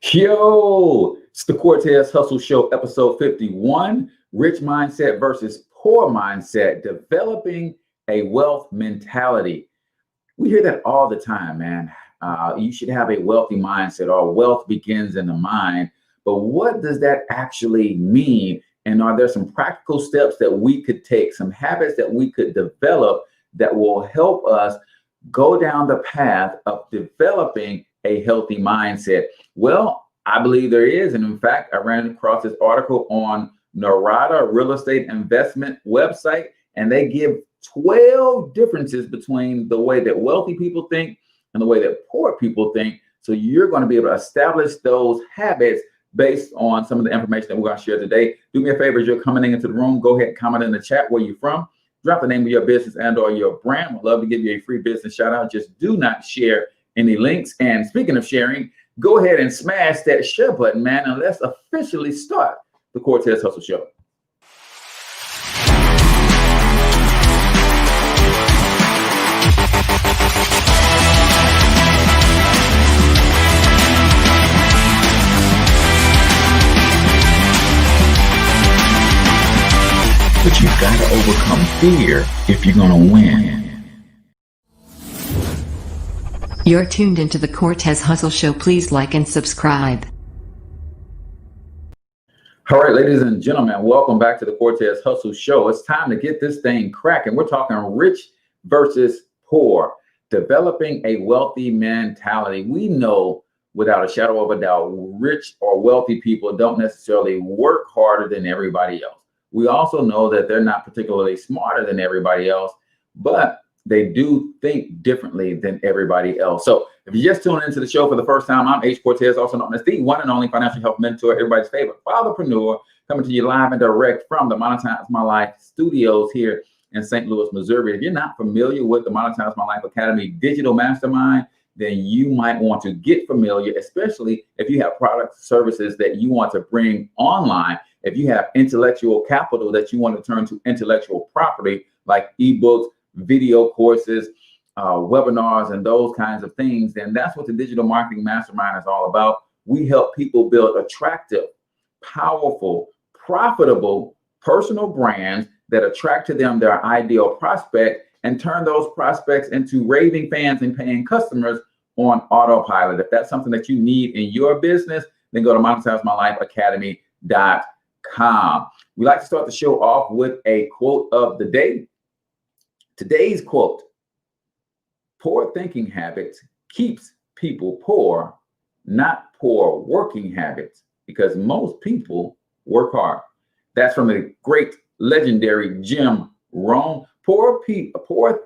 Yo, it's the Cortez Hustle Show, episode 51, Rich Mindset versus Poor Mindset, Developing a Wealth Mentality. We hear that all the time, man. You should have a wealthy mindset, or wealth begins in the mind. But what does that actually mean? And are there some practical steps that we could take, some habits that we could develop that will help us go down the path of developing a healthy mindset? Well, I believe there is. And in fact, I ran across this article on Norada, real estate investment website, and they give 12 differences between the way that wealthy people think and the way that poor people think. So you're going to be able to establish those habits based on some of the information that we're going to share today. Do me a favor, as you're coming into the room, go ahead and comment in the chat where you're from. Drop the name of your business and or your brand. We'd love to give you a free business shout out. Just do not share any links. And speaking of sharing, go ahead and smash that share button, man, and let's officially start the Cortez Hustle Show. But you've got to overcome fear if you're going to win. You're tuned into the Cortez Hustle Show. Please like and subscribe. All right, ladies and gentlemen, welcome back to the Cortez Hustle Show. It's time to get this thing cracking. We're talking rich versus poor, developing a wealthy mentality. We know without a shadow of a doubt, rich or wealthy people don't necessarily work harder than everybody else. We also know that they're not particularly smarter than everybody else, but they do think differently than everybody else. So if you just tuned into the show for the first time, I'm H. Cortez, also known as the one and only financial health mentor, everybody's favorite fatherpreneur, coming to you live and direct from the Monetize My Life studios here in St. Louis, Missouri. If you're not familiar with the Monetize My Life Academy digital mastermind, then you might want to get familiar, especially if you have products, services that you want to bring online. If you have intellectual capital that you want to turn to intellectual property, like ebooks, video courses, webinars, and those kinds of things, then that's what the Digital Marketing Mastermind is all about. We help people build attractive, powerful, profitable personal brands that attract to them their ideal prospect and turn those prospects into raving fans and paying customers on autopilot. If that's something that you need in your business, then go to monetizemylifeacademy.com. We like to start the show off with a quote of the day. Today's quote: poor thinking habits keeps people poor, not poor working habits, because most people work hard. That's from the great legendary Jim Rohn. Poor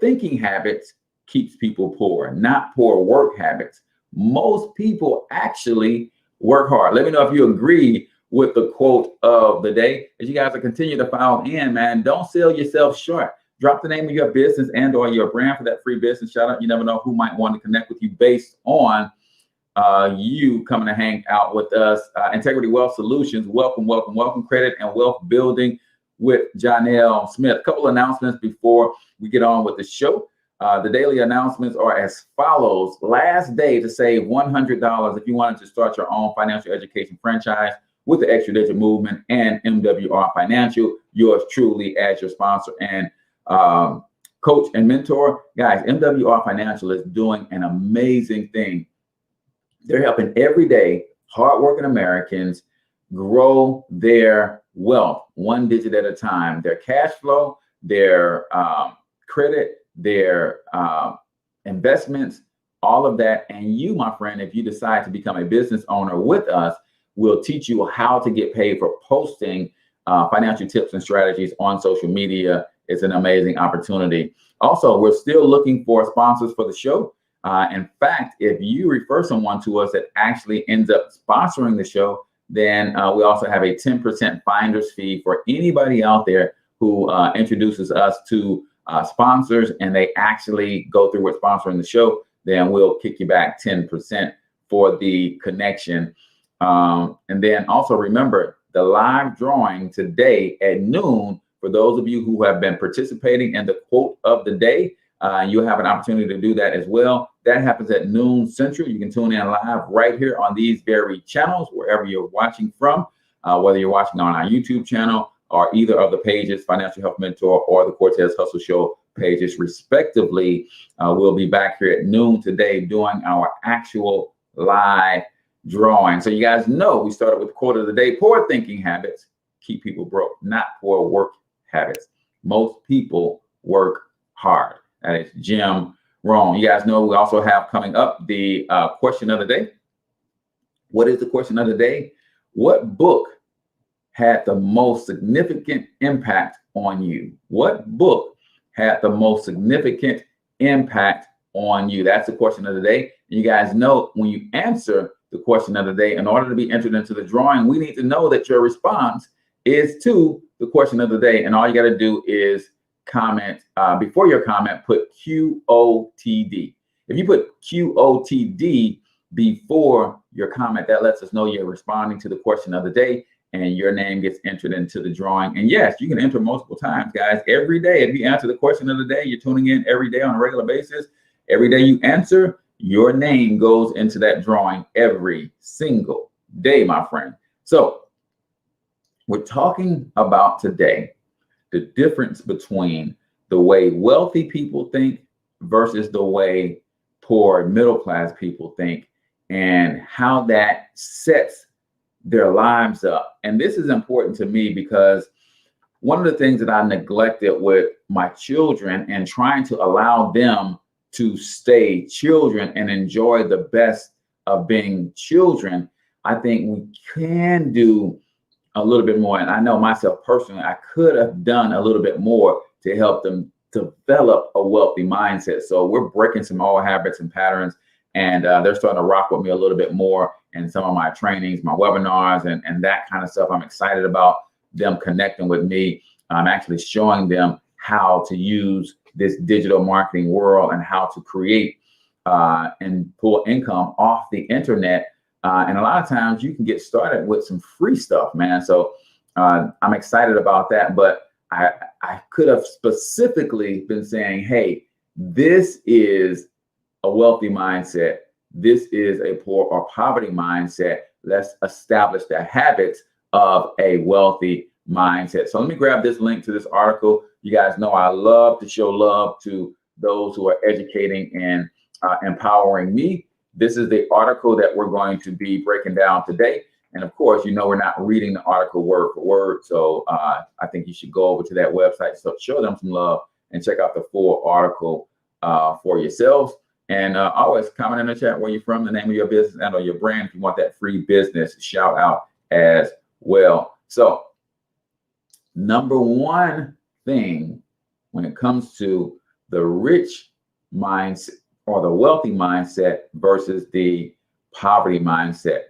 thinking habits keeps people poor, not poor work habits. Most people actually work hard. Let me know if you agree with the quote of the day. As you guys are continue to file in, man, don't sell yourself short. Drop the name of your business and or your brand for that free business shout out. You never know who might want to connect with you based on you coming to hang out with us. Integrity Wealth Solutions, welcome, welcome, welcome. Credit and wealth building with Janelle Smith. A couple announcements before we get on with the show. The daily announcements are as follows. Last day to save $100 if you wanted to start your own financial education franchise with the Extra Digit Movement and MWR Financial. Yours truly as your sponsor and coach and mentor. Guys, MWR Financial is doing an amazing thing. They're helping everyday hardworking Americans grow their wealth one digit at a time. Their cash flow, their credit, their investments, all of that. And you, my friend, if you decide to become a business owner with us, we'll teach you how to get paid for posting financial tips and strategies on social media. It's an amazing opportunity. Also, we're still looking for sponsors for the show. In fact, if you refer someone to us that actually ends up sponsoring the show, then we also have a 10% finder's fee for anybody out there who introduces us to sponsors and they actually go through with sponsoring the show. Then we'll kick you back 10% for the connection. And then also remember the live drawing today at noon. For those of you who have been participating in the quote of the day, You'll have an opportunity to do that as well. That happens at noon Central. You can tune in live right here on these very channels, wherever you're watching from, whether you're watching on our YouTube channel or either of the pages, Financial Health Mentor or the Cortez Hustle Show pages, respectively. We'll be back here at noon today doing our actual live drawing. So you guys know we started with the quote of the day: poor thinking habits keep people broke, not poor work habits. Most people work hard. That is Jim Rohn. You guys know we also have coming up the question of the day. What is the question of the day? What book had the most significant impact on you? What book had the most significant impact on you? That's the question of the day. You guys know when you answer the question of the day, in order to be entered into the drawing, we need to know that your response is to the question of the day. And all you got to do is comment. Before your comment, put QOTD. If you put QOTD before your comment, that lets us know you're responding to the question of the day, and your name gets entered into the drawing. And yes, you can enter multiple times, guys. Every day, if you answer the question of the day, you're tuning in every day on a regular basis. Every day you answer, your name goes into that drawing every single day, my friend. So we're talking about today the difference between the way wealthy people think versus the way poor middle-class people think, and how that sets their lives up. And this is important to me because one of the things that I neglected with my children and trying to allow them to stay children and enjoy the best of being children, I think we can do a little bit more. And I know myself personally, I could have done a little bit more to help them develop a wealthy mindset. So we're breaking some old habits and patterns, and they're starting to rock with me a little bit more in some of my trainings, my webinars, and that kind of stuff. I'm excited about them connecting with me. I'm actually showing them how to use this digital marketing world and how to create and pull income off the internet. And a lot of times you can get started with some free stuff, man. So I'm excited about that. But I could have specifically been saying, hey, this is a wealthy mindset. This is a poor or poverty mindset. Let's establish the habits of a wealthy mindset. So let me grab this link to this article. You guys know I love to show love to those who are educating and empowering me. This is the article that we're going to be breaking down today. And of course, you know, we're not reading the article word for word. So I think you should go over to that website, so show them some love and check out the full article for yourselves. And always comment in the chat where you're from, the name of your business and or your brand if you want that free business shout out as well. So number one thing when it comes to the rich mindset or the wealthy mindset versus the poverty mindset.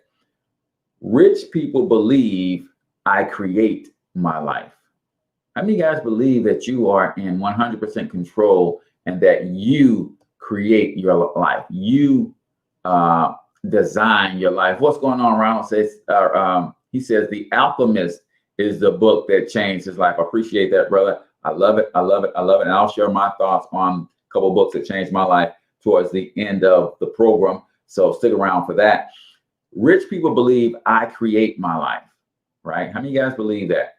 Rich people believe I create my life. How many of you guys believe that you are in 100% control and that you create your life? You design your life. What's going on? Ronald says, he says, The Alchemist is the book that changed his life. I appreciate that, brother. I love it. I love it. I love it. And I'll share my thoughts on a couple of books that changed my life towards the end of the program. So stick around for that. Rich people believe I create my life, right? How many of you guys believe that?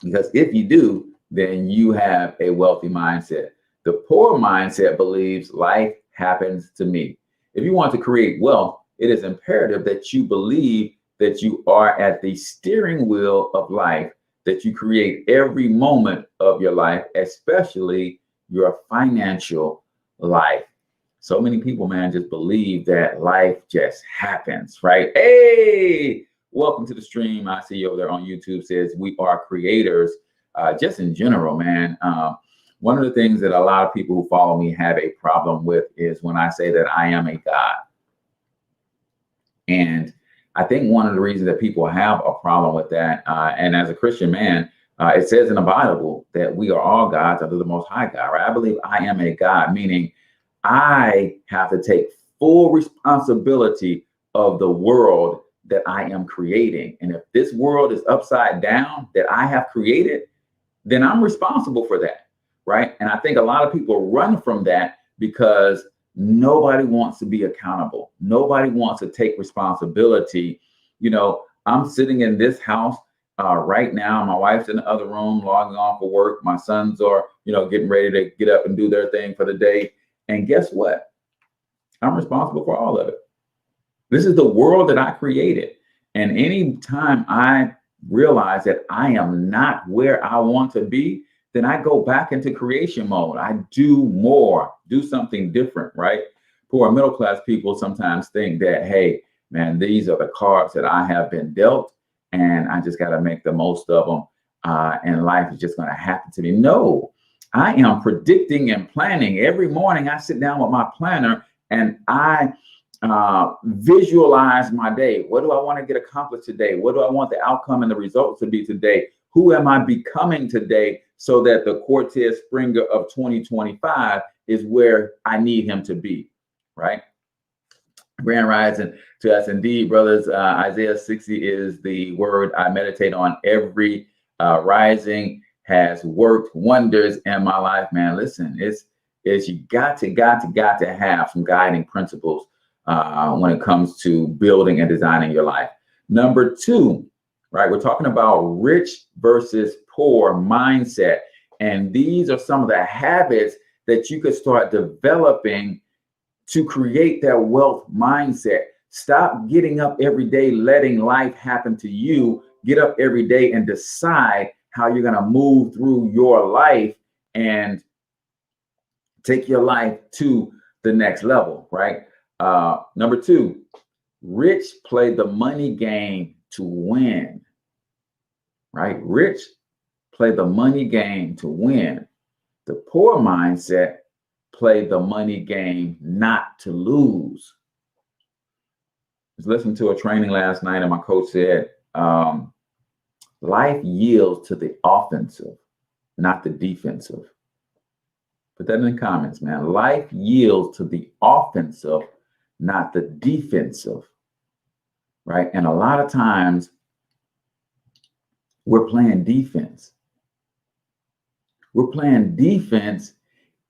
Because if you do, then you have a wealthy mindset. The poor mindset believes life happens to me. If you want to create wealth, it is imperative that you believe that you are at the steering wheel of life, that you create every moment of your life, especially your financial life. So many people, man, just believe that life just happens, right? Hey, welcome to the stream. I see you over there on YouTube. Says we are creators. Just in general, man. One of the things that a lot of people who follow me have a problem with is when I say that I am a God. And I think one of the reasons that people have a problem with that, and as a Christian man, it says in the Bible that we are all gods under the Most High God, right? I believe I am a God, meaning I have to take full responsibility of the world that I am creating. And if this world is upside down that I have created, then I'm responsible for that. right? And I think a lot of people run from that because nobody wants to be accountable. Nobody wants to take responsibility. You know, I'm sitting in this house right now. My wife's in the other room logging off for work. My sons are, getting ready to get up and do their thing for the day. And guess what? I'm responsible for all of it. This is the world that I created. And anytime I realize that I am not where I want to be, then I go back into creation mode. I do more, do something different, right? Poor middle class people sometimes think that, hey, man, these are the cards that I have been dealt, and I just got to make the most of them. And life is just going to happen to me. No, I am predicting and planning. Every morning I sit down with my planner and I visualize my day. What do I want to get accomplished today? What do I want the outcome and the results to be today? Who am I becoming today, so that the Cortez Springer of 2025 is where I need him to be, right? Grand rising to us indeed, brothers. Isaiah 60 is the word I meditate on every rising, has worked wonders in my life, man. Listen, it's you got to have some guiding principles when it comes to building and designing your life. Number two, right? We're talking about rich versus poor mindset. And these are some of the habits that you could start developing to create that wealth mindset. Stop getting up every day, letting life happen to you. Get up every day and decide how you're going to move through your life and take your life to the next level, right? Number two, rich play the money game to win, right? Rich play the money game to win. The poor mindset play the money game not to lose. I was listening to a training last night and my coach said, life yields to the offensive, not the defensive. Put that in the comments, man. Life yields to the offensive, not the defensive, right? And a lot of times we're playing defense. We're playing defense,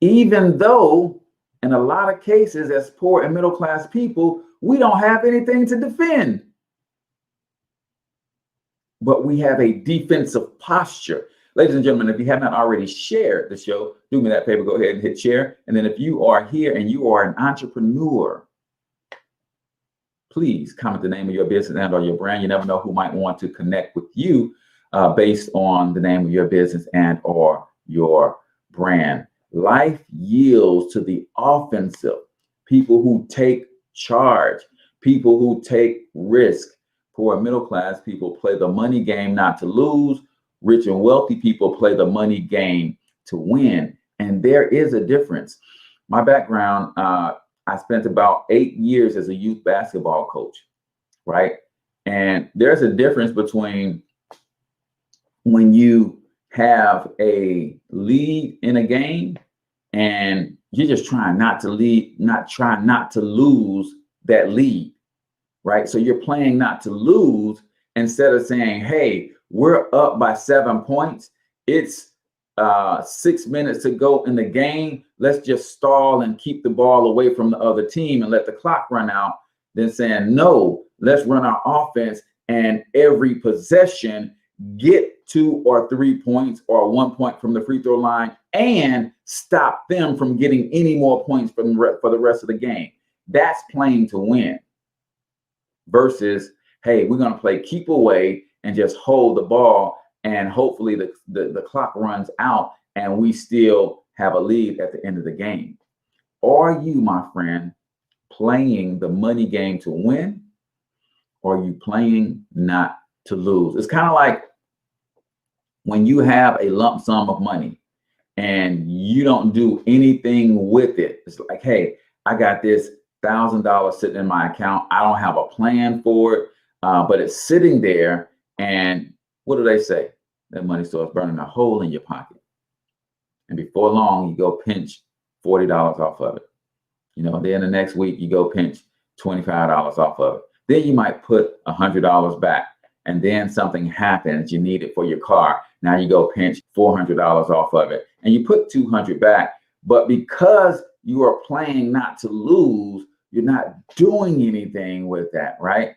even though in a lot of cases, as poor and middle class people, we don't have anything to defend. But we have a defensive posture. Ladies and gentlemen, if you have not already shared the show, do me that favor, go ahead and hit share. And then if you are here and you are an entrepreneur, please comment the name of your business and or your brand. You never know who might want to connect with you based on the name of your business and or your brand. Life yields to the offensive. People who take charge, people who take risk. Poor middle class people play the money game not to lose. Rich and wealthy people play the money game to win. And there is a difference. My background, I spent about 8 years as a youth basketball coach, right? And there's a difference between when you have a lead in a game and you're just trying not to lose that lead, right? So you're playing not to lose instead of saying, hey, we're up by 7 points. It's 6 minutes to go in the game. Let's just stall and keep the ball away from the other team and let the clock run out. Then saying, no, let's run our offense and every possession get 2 or 3 points or 1 point from the free throw line and stop them from getting any more points for the rest of the game. That's playing to win versus, hey, we're going to play keep away and just hold the ball and hopefully the clock runs out and we still have a lead at the end of the game. Are you, my friend, playing the money game to win, or are you playing not to lose? It's kind of like when you have a lump sum of money and you don't do anything with it. It's like, hey, I got this $1,000 sitting in my account. I don't have a plan for it, but it's sitting there. And what do they say? That money starts burning a hole in your pocket. And before long, you go pinch $40 off of it. Then the next week you go pinch $25 off of it. Then you might put $100 back. And then something happens, you need it for your car. Now you go pinch $400 off of it and you put 200 back. But because you are playing not to lose, you're not doing anything with that, right?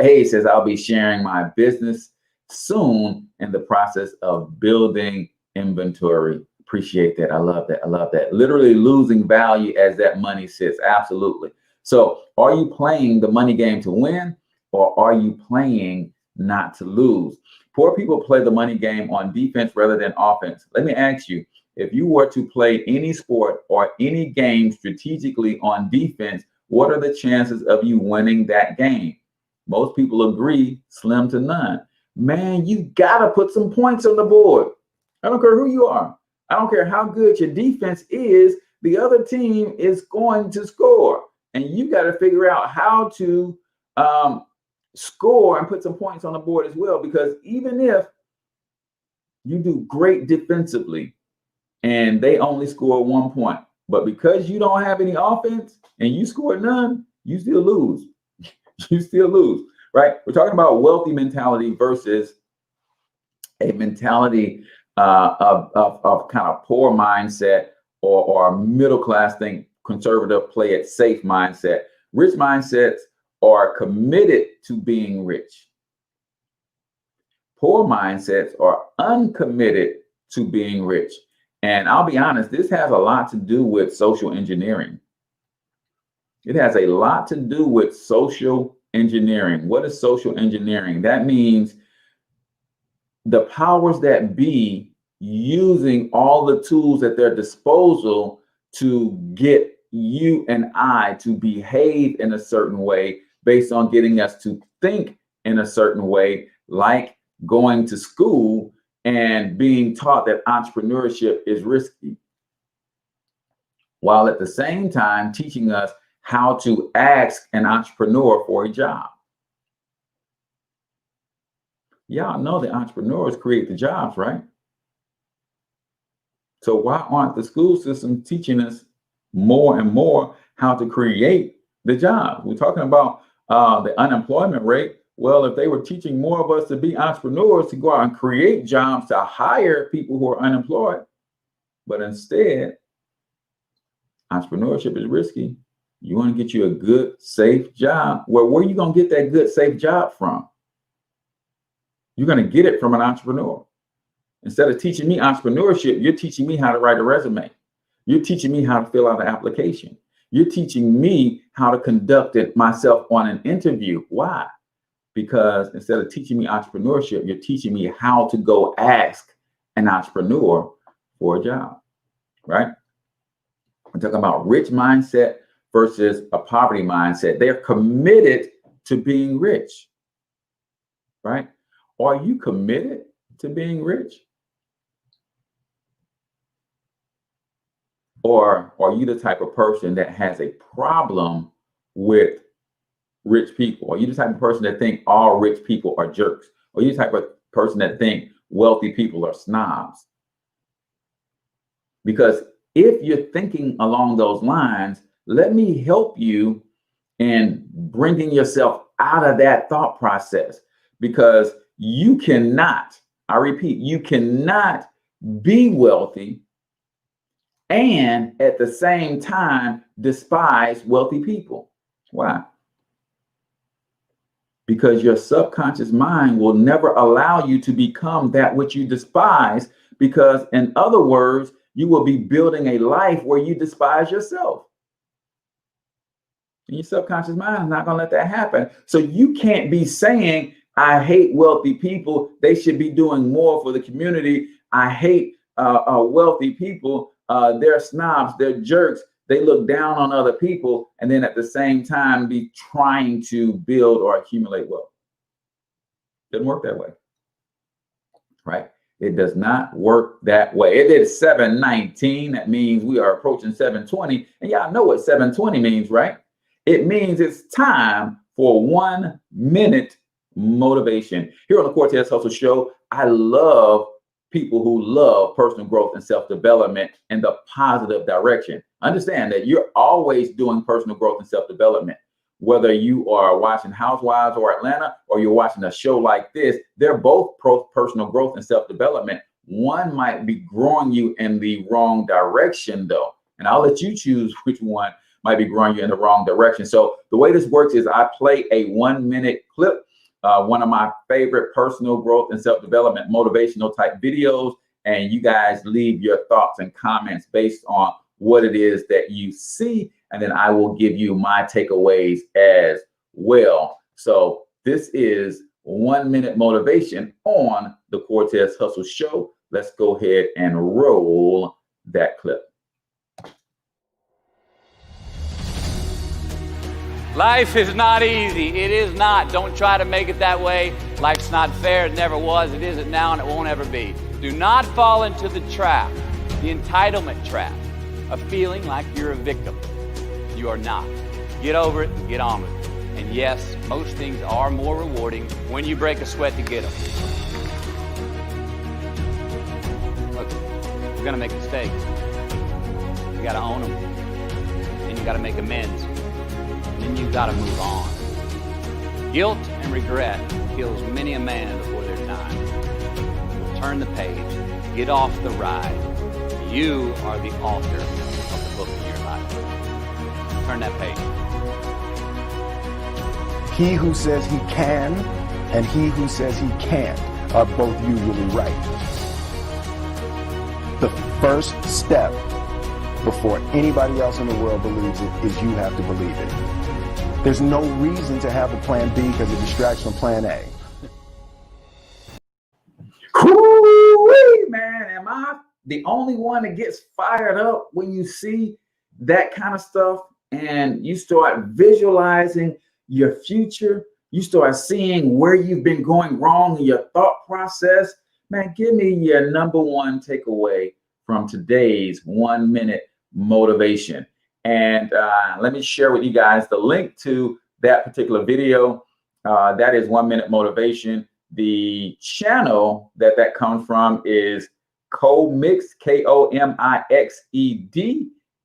A says, I'll be sharing my business soon in the process of building inventory. Appreciate that. I love that. I love that. Literally losing value as that money sits. Absolutely. So are you playing the money game to win, or are you playing not to lose? Poor people play the money game on defense rather than offense. Let me ask you, if you were to play any sport or any game strategically on defense, what are the chances of you winning that game? Most people agree, slim to none. Man, you gotta put some points on the board. I don't care who you are. I don't care how good your defense is. The other team is going to score, and you got to figure out how to score and put some points on the board as well. Because even if you do great defensively and they only score 1 point, but because you don't have any offense and you score none, you still lose. You still lose, right? We're talking about wealthy mentality versus a mentality of kind of poor mindset or middle class thing, conservative, play it safe mindset. Rich mindsets are committed to being rich. Poor mindsets are uncommitted to being rich. And I'll be honest, this has a lot to do with social engineering. It has a lot to do with social engineering. What is social engineering? That means the powers that be using all the tools at their disposal to get you and I to behave in a certain way based on getting us to think in a certain way, like going to school and being taught that entrepreneurship is risky, while at the same time teaching us how to ask an entrepreneur for a job. Y'all know the entrepreneurs create the jobs, right? So why aren't the school system teaching us more and more how to create the jobs? We're talking about the unemployment rate. Well, if they were teaching more of us to be entrepreneurs, to go out and create jobs, to hire people who are unemployed, but instead, entrepreneurship is risky. You want to get you a good, safe job. Well, where are you going to get that good, safe job from? You're going to get it from an entrepreneur. Instead of teaching me entrepreneurship, you're teaching me how to write a resume. You're teaching me how to fill out an application. You're teaching me how to conduct it myself on an interview. Why? Because instead of teaching me entrepreneurship, you're teaching me how to go ask an entrepreneur for a job, right? I'm talking about rich mindset versus a poverty mindset. They're committed to being rich, right? Are you committed to being rich? Or are you the type of person that has a problem with rich people? Are you the type of person that think all rich people are jerks? Or are you the type of person that think wealthy people are snobs? Because if you're thinking along those lines, let me help you in bringing yourself out of that thought process, because you cannot, I repeat, you cannot be wealthy and at the same time despise wealthy people. Why? Because your subconscious mind will never allow you to become that which you despise, because in other words, you will be building a life where you despise yourself. And your subconscious mind is not going to let that happen. So you can't be saying, I hate wealthy people. They should be doing more for the community. I hate wealthy people. They're snobs. They're jerks. They look down on other people. And then at the same time, be trying to build or accumulate wealth. Doesn't work that way, right? It does not work that way. It is 7:19. That means we are approaching 7:20. And y'all know what 7:20 means, right? It means it's time for 1 minute motivation. Here on the Cortez Hustle Show, I love people who love personal growth and self-development in the positive direction. Understand that you're always doing personal growth and self-development. Whether you are watching Housewives or Atlanta, or you're watching a show like this, they're both personal growth and self-development. one might be growing you in the wrong direction though. And I'll let you choose which one might be growing you in the wrong direction. So the way this works is I play a 1-minute clip, one of my favorite personal growth and self-development motivational type videos. And you guys leave your thoughts and comments based on what it is that you see. And then I will give you my takeaways as well. So this is 1-minute motivation on the Cortez Hustle Show. Let's go ahead and roll that clip. Life is not easy. It is not. Don't try to make it that way. Life's not fair. It never was. It isn't now, and it won't ever be. Do not fall into the trap, the entitlement trap, of feeling like you're a victim. You are not. Get over it and get on with it. And yes, most things are more rewarding when you break a sweat to get them. Look, you're gonna make mistakes. You gotta own them. And you gotta make amends. And then you gotta move on. Guilt and regret kills many a man before their time. Turn the page. Get off the ride. You are the author of the book of your life. Turn that page. He who says he can and he who says he can't are both usually right. The first step before anybody else in the world believes it is you have to believe it. There's no reason to have a plan B because it distracts from plan A. Whoo-wee, man, am I the only one that gets fired up when you see that kind of stuff and you start visualizing your future, you start seeing where you've been going wrong in your thought process? Man, give me your number one takeaway from today's 1-minute motivation. And let me share with you guys the link to that particular video. That is 1-minute motivation. The channel that comes from is Comixed, Komixed.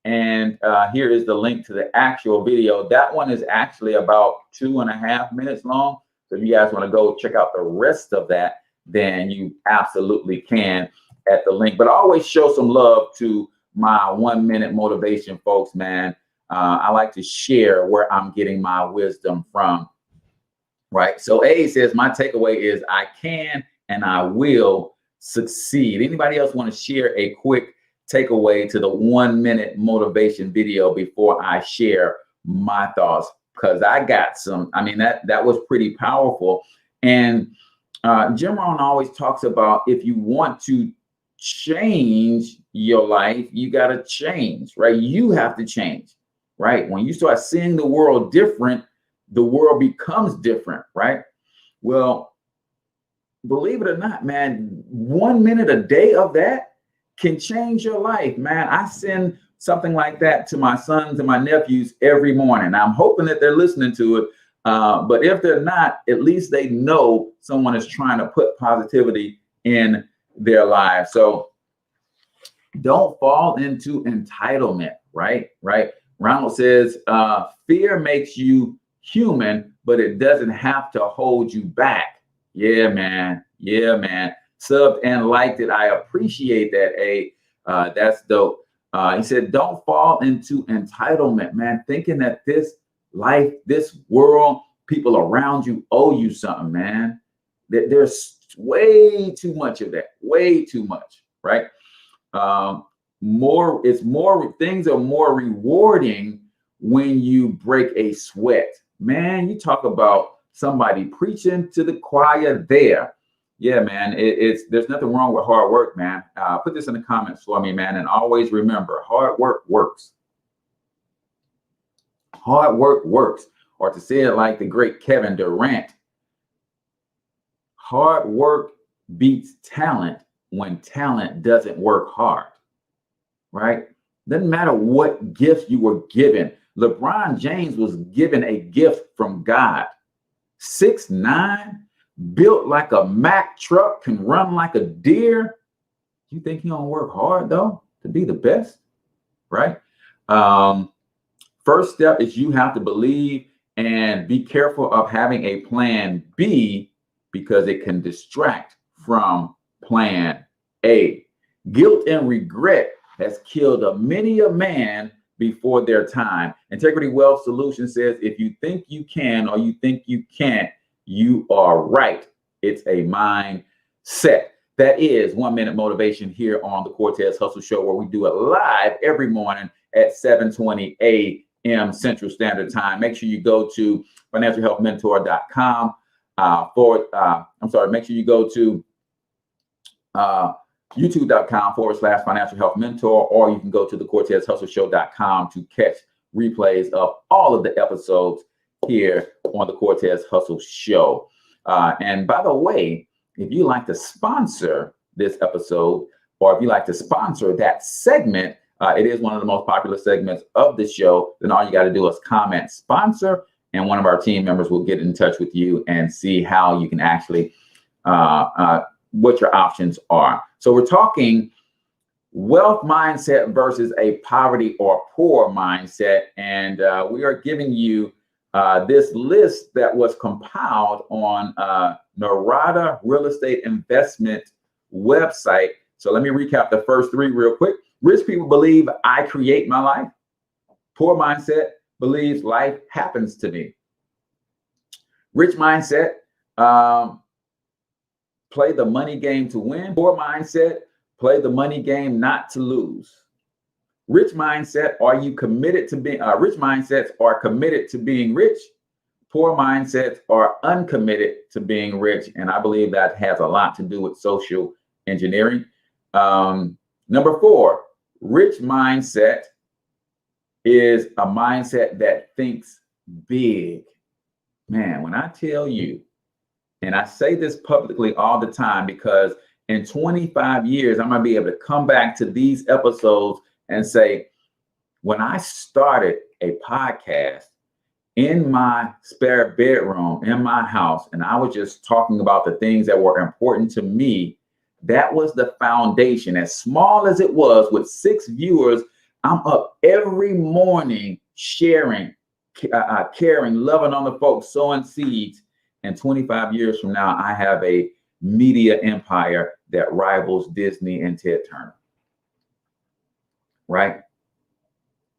And here is the link to the actual video. That one is actually about 2.5 minutes long. So if you guys want to go check out the rest of that, then you absolutely can at the link. But I always show some love to my 1-minute motivation, folks, man. I like to share where I'm getting my wisdom from, right? So A says, my takeaway is I can and I will succeed. Anybody else want to share a quick takeaway to the 1-minute motivation video before I share my thoughts? Because I got some, I mean, that was pretty powerful. And Jim Rohn always talks about if you want to change your life, you got to change, right? You have to change, right? When you start seeing the world different, the world becomes different, right? Well, believe it or not, man, 1 minute a day of that can change your life, man. I send something like that to my sons and my nephews every morning. I'm hoping that they're listening to it. But if they're not, at least they know someone is trying to put positivity in their lives. So don't fall into entitlement, right? Ronald says, fear makes you human, but it doesn't have to hold you back. Yeah, man. Subbed and liked it. I appreciate that, that's dope. He said, don't fall into entitlement, man. Thinking that this life, this world, people around you owe you something, man. There's way too much of that, way too much, right? Things are more rewarding when you break a sweat. Man, you talk about somebody preaching to the choir there. Yeah, man, there's nothing wrong with hard work, man. Put this in the comments for me, man. And always remember, hard work works. Hard work works. Or to say it like the great Kevin Durant, hard work beats talent when talent doesn't work hard, right? Doesn't matter what gift you were given. LeBron James was given a gift from God. 6'9", built like a Mack truck, can run like a deer. You think he don't work hard though to be the best, right? First step is you have to believe and be careful of having a plan B because it can distract from plan A, guilt and regret has killed many a man before their time. Integrity Wealth Solutions says, if you think you can or you think you can't, you are right. It's a mindset. That is 1 Minute Motivation here on the Cortez Hustle Show, where we do it live every morning at 7:20 a.m. Central Standard Time. Make sure you go to financialhealthmentor.com make sure you go to youtube.com/financial health mentor, or you can go to the cortezhustleshow.com to catch replays of all of the episodes here on the Cortez Hustle Show. And by the way, if you like to sponsor this episode, or if you like to sponsor that segment, it is one of the most popular segments of the show, then all you got to do is comment sponsor, and one of our team members will get in touch with you and see how you can actually, what your options are. So we're talking wealth mindset versus a poverty or poor mindset. And we are giving you this list that was compiled on Norada real estate investment website. So let me recap the first three real quick. Rich people believe I create my life. Poor mindset believes life happens to me. Rich mindset, play the money game to win. Poor mindset, play the money game not to lose. Rich mindset, are you committed to being, rich mindsets are committed to being rich. Poor mindsets are uncommitted to being rich. And I believe that has a lot to do with social engineering. Number 4, rich mindset is a mindset that thinks big. Man, when I tell you, and I say this publicly all the time, because in 25 years, I'm going to be able to come back to these episodes and say, when I started a podcast in my spare bedroom, in my house, and I was just talking about the things that were important to me, that was the foundation. As small as it was, with 6 viewers, I'm up every morning sharing, caring, loving on the folks, sowing seeds. And 25 years from now, I have a media empire that rivals Disney and Ted Turner. Right?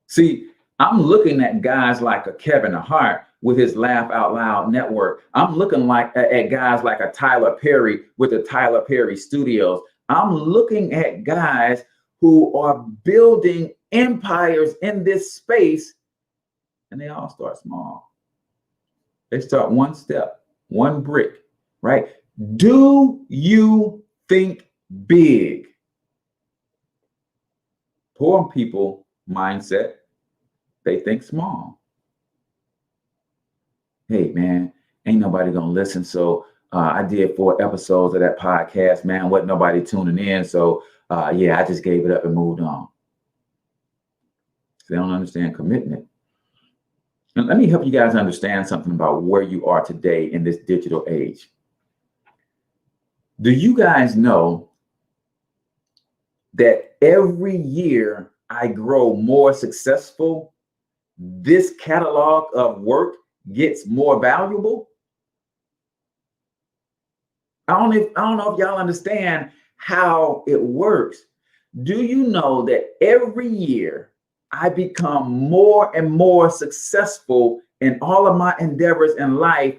See, I'm looking at guys like a Kevin Hart with his Laugh Out Loud network. I'm looking at guys like a Tyler Perry with the Tyler Perry Studios. I'm looking at guys who are building empires in this space, and they all start small. They start one step, one brick, right? Do you think big? Poor people mindset, they think small. Hey, man, ain't nobody gonna listen. So I did 4 episodes of that podcast, man. Wasn't nobody tuning in. So yeah, I just gave it up and moved on. They don't understand commitment. And let me help you guys understand something about where you are today in this digital age. Do you guys know that every year I grow more successful, this catalog of work gets more valuable? I don't know if y'all understand how it works. Do you know that every year I become more and more successful in all of my endeavors in life?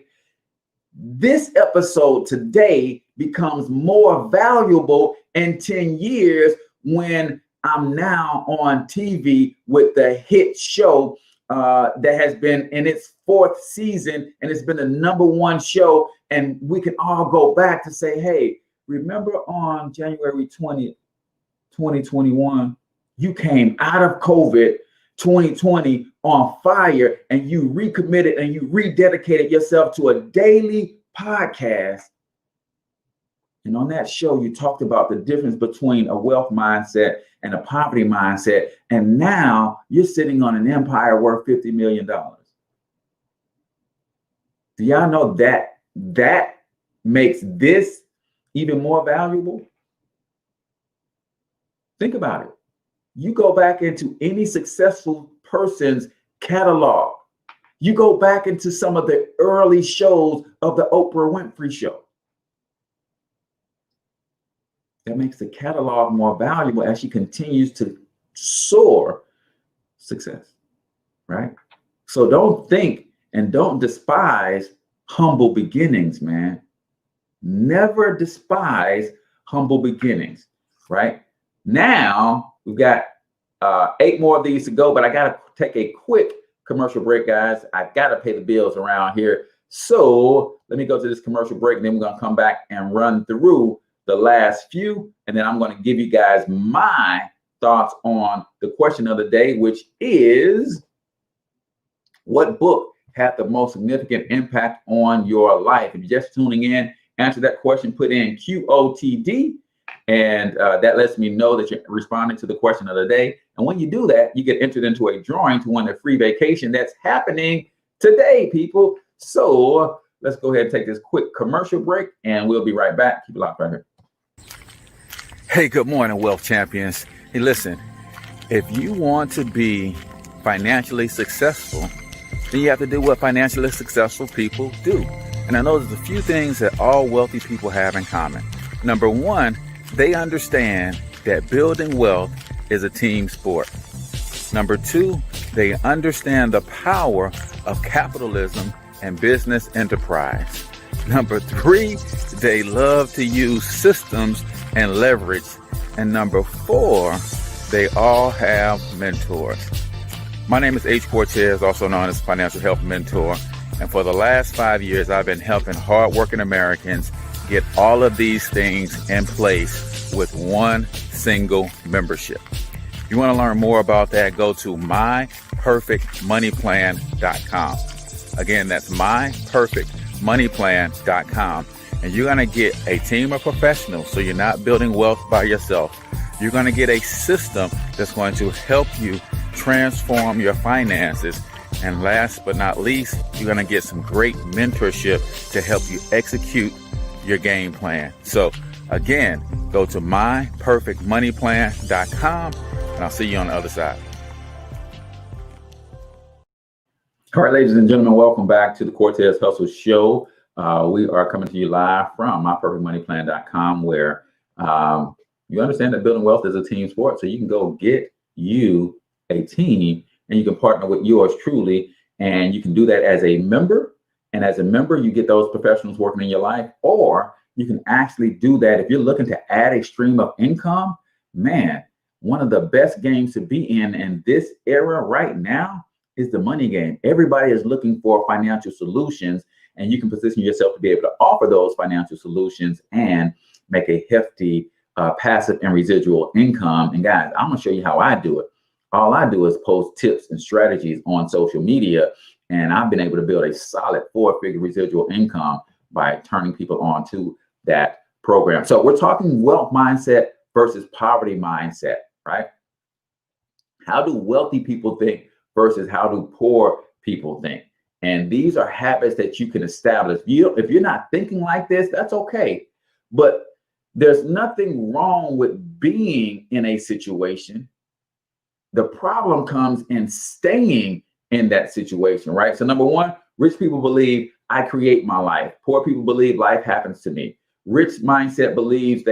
This episode today becomes more valuable in 10 years when I'm now on TV with the hit show that has been in its 4th season, and it's been the #1 show. And we can all go back to say, hey, remember on January 20th, 2021, you came out of COVID 2020 on fire, and you recommitted and you rededicated yourself to a daily podcast. And on that show, you talked about the difference between a wealth mindset and a poverty mindset. And now you're sitting on an empire worth $50 million. Do y'all know that that makes this even more valuable? Think about it. You go back into any successful person's catalog. You go back into some of the early shows of the Oprah Winfrey Show. that makes the catalog more valuable as she continues to soar success, right? So don't think and don't despise humble beginnings, man. Never despise humble beginnings, right? Now we've got 8 more of these to go, but I got to take a quick commercial break, guys. I got to pay the bills around here. So let me go to this commercial break, and then we're going to come back and run through the last few. And then I'm going to give you guys my thoughts on the question of the day, which is, what book had the most significant impact on your life? If you're just tuning in, answer that question, put in QOTD, and that lets me know that you're responding to the question of the day. And when you do that, you get entered into a drawing to win a free vacation that's happening today, people. So let's go ahead and take this quick commercial break, and we'll be right back. Keep it locked right here. Hey, good morning, Wealth Champions. Hey, listen, if you want to be financially successful, then you have to do what financially successful people do. And I know there's a few things that all wealthy people have in common. Number one, they understand that building wealth is a team sport. Number two, they understand the power of capitalism and business enterprise. Number three, they love to use systems and leverage. And number four, they all have mentors. My name is H. Cortez, also known as Financial Health Mentor. And for the last 5 years, I've been helping hardworking Americans get all of these things in place with one single membership. If you want to learn more about that, go to myperfectmoneyplan.com. Again, that's myperfectmoneyplan.com. And you're going to get a team of professionals, so you're not building wealth by yourself. You're going to get a system that's going to help you transform your finances. And last but not least, you're going to get some great mentorship to help you execute your game plan. So again, go to myperfectmoneyplan.com, and I'll see you on the other side. All right, ladies and gentlemen, welcome back to the Cortez Hustle Show. We are coming to you live from myperfectmoneyplan.com, where you understand that building wealth is a team sport. So you can go get you a team, and you can partner with yours truly, and you can do that as a member. And as a member, you get those professionals working in your life, or you can actually do that if you're looking to add a stream of income. Man, one of the best games to be in this era right now is the money game. Everybody is looking for financial solutions, and you can position yourself to be able to offer those financial solutions and make a hefty passive and residual income. And guys, I'm gonna show you how I do it. All I do is post tips and strategies on social media, and I've been able to build a solid 4-figure residual income by turning people on to that program. So we're talking wealth mindset versus poverty mindset, right? How do wealthy people think versus how do poor people think? And these are habits that you can establish. If you're not thinking like this, that's okay. But there's nothing wrong with being in a situation. The problem comes in staying in that situation, right? So number one, rich people believe I create my life. Poor people believe life happens to me. Rich mindset believes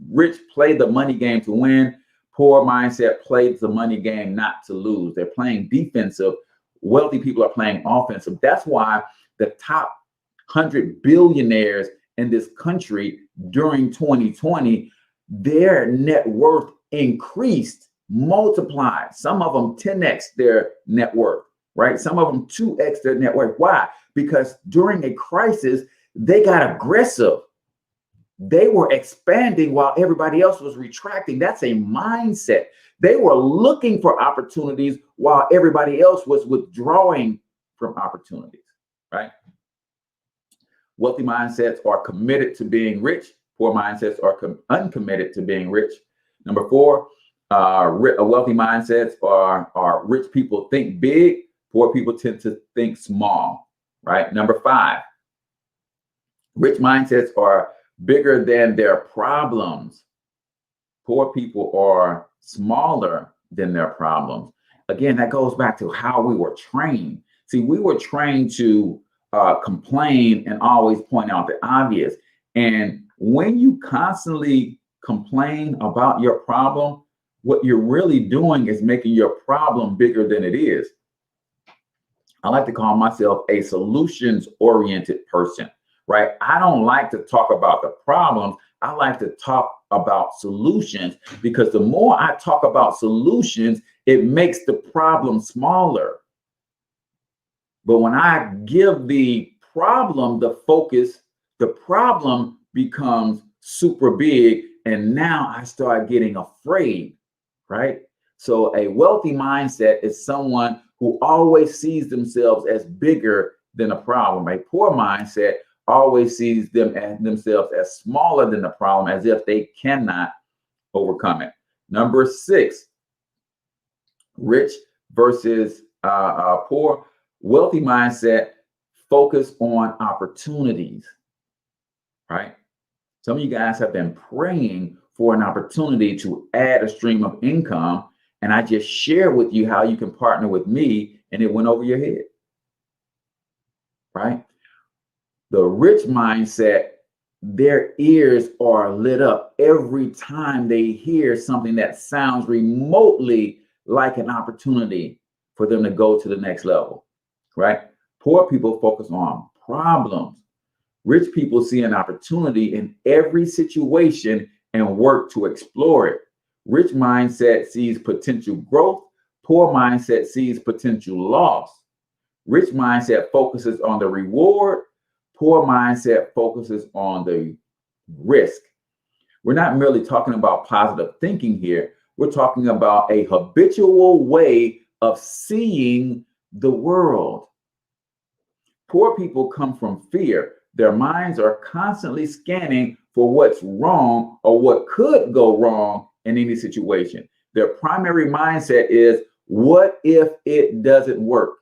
rich play the money game to win. Poor mindset plays the money game not to lose. They're playing defensive. Wealthy people are playing offensive. That's why the top 100 billionaires in this country during 2020, their net worth increased, multiplied. Some of them 10x their net worth, right? Some of them 2x their net worth. Why? Because during a crisis, they got aggressive. They were expanding while everybody else was retracting. That's a mindset. They were looking for opportunities while everybody else was withdrawing from opportunities, right? Wealthy mindsets are committed to being rich. Poor mindsets are uncommitted to being rich. Number four, wealthy mindsets are rich people think big. Poor people tend to think small, right? Number five, rich mindsets are bigger than their problems. Poor people are smaller than their problems. Again, that goes back to how we were trained. See, we were trained to complain and always point out the obvious. And when you constantly complain about your problem, what you're really doing is making your problem bigger than it is. I like to call myself a solutions-oriented person, right? I don't like to talk about the problems. I like to talk about solutions, because the more I talk about solutions, it makes the problem smaller. But when I give the problem the focus, the problem becomes super big, and now I start getting afraid, right? So a wealthy mindset is someone who always sees themselves as bigger than a problem. A poor mindset always sees themselves as smaller than the problem, as if they cannot overcome it. Number 6, rich versus poor. Wealthy mindset focus on opportunities, right? Some of you guys have been praying for an opportunity to add a stream of income, and I just shared with you how you can partner with me, and it went over your head, right? The rich mindset, their ears are lit up every time they hear something that sounds remotely like an opportunity for them to go to the next level, right? Poor people focus on problems. Rich people see an opportunity in every situation and work to explore it. Rich mindset sees potential growth. Poor mindset sees potential loss. Rich mindset focuses on the reward. Poor mindset focuses on the risk. We're not merely talking about positive thinking here. We're talking about a habitual way of seeing the world. Poor people come from fear. Their minds are constantly scanning for what's wrong or what could go wrong in any situation. Their primary mindset is, what if it doesn't work?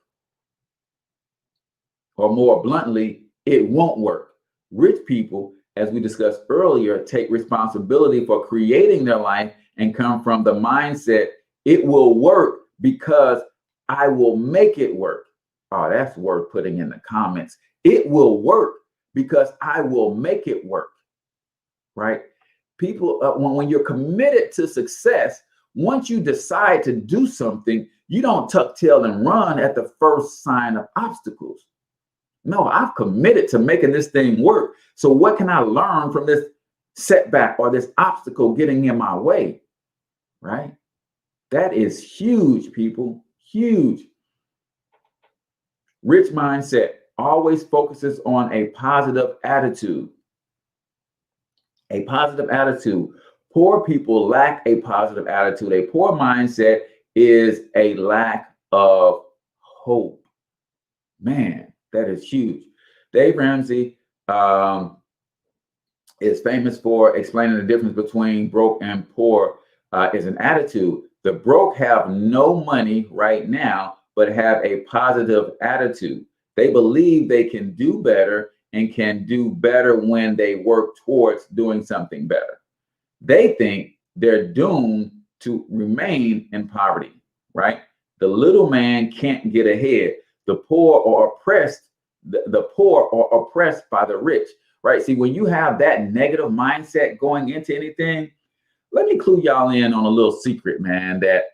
Or more bluntly, it won't work. Rich people, as we discussed earlier, take responsibility for creating their life and come from the mindset, it will work because I will make it work. Oh, that's worth putting in the comments. It will work because I will make it work, right? People, when you're committed to success, once you decide to do something, you don't tuck tail and run at the first sign of obstacles. No, I've committed to making this thing work. So what can I learn from this setback or this obstacle getting in my way, right? That is huge, people, huge. Rich mindset always focuses on a positive attitude. A positive attitude. Poor people lack a positive attitude. A poor mindset is a lack of hope. Man, that is huge. Dave Ramsey is famous for explaining the difference between broke and poor is an attitude. The broke have no money right now, but have a positive attitude. They believe they can do better and can do better when they work towards doing something better. They think they're doomed to remain in poverty, right? The little man can't get ahead. The poor are oppressed. The poor are oppressed by the rich, right? See, when you have that negative mindset going into anything, let me clue y'all in on a little secret, man, that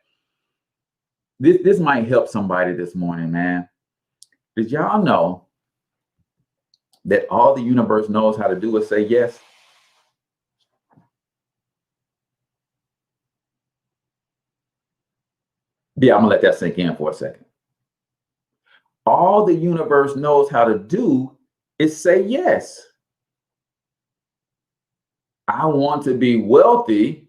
this might help somebody this morning, man. Did y'all know that all the universe knows how to do is say yes? Yeah, I'm gonna let that sink in for a second. All the universe knows how to do is say yes. I want to be wealthy.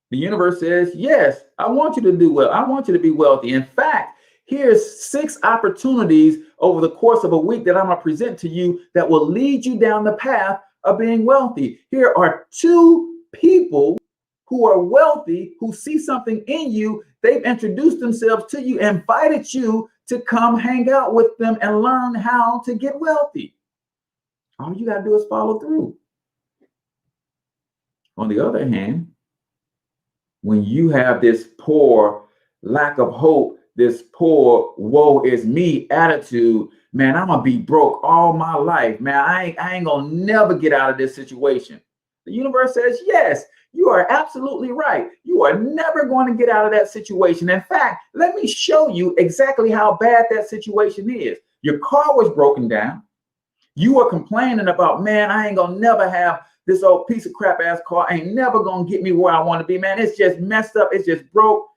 The universe says, yes, I want you to do well. I want you to be wealthy. In fact, here's 6 opportunities over the course of a week that I'm going to present to you that will lead you down the path of being wealthy. Here are 2 people who are wealthy, who see something in you. They've introduced themselves to you, invited you to come hang out with them and learn how to get wealthy. All you got to do is follow through. On the other hand, when you have this poor lack of hope, this poor woe is me attitude, man, I'm gonna be broke all my life, man. I ain't gonna never get out of this situation. The universe says, yes, you are absolutely right. You are never going to get out of that situation. In fact, let me show you exactly how bad that situation is. Your car was broken down. You are complaining about, man, I ain't gonna never have this old piece of crap ass car. Ain't never gonna get me where I want to be, man. It's just messed up. It's just broke.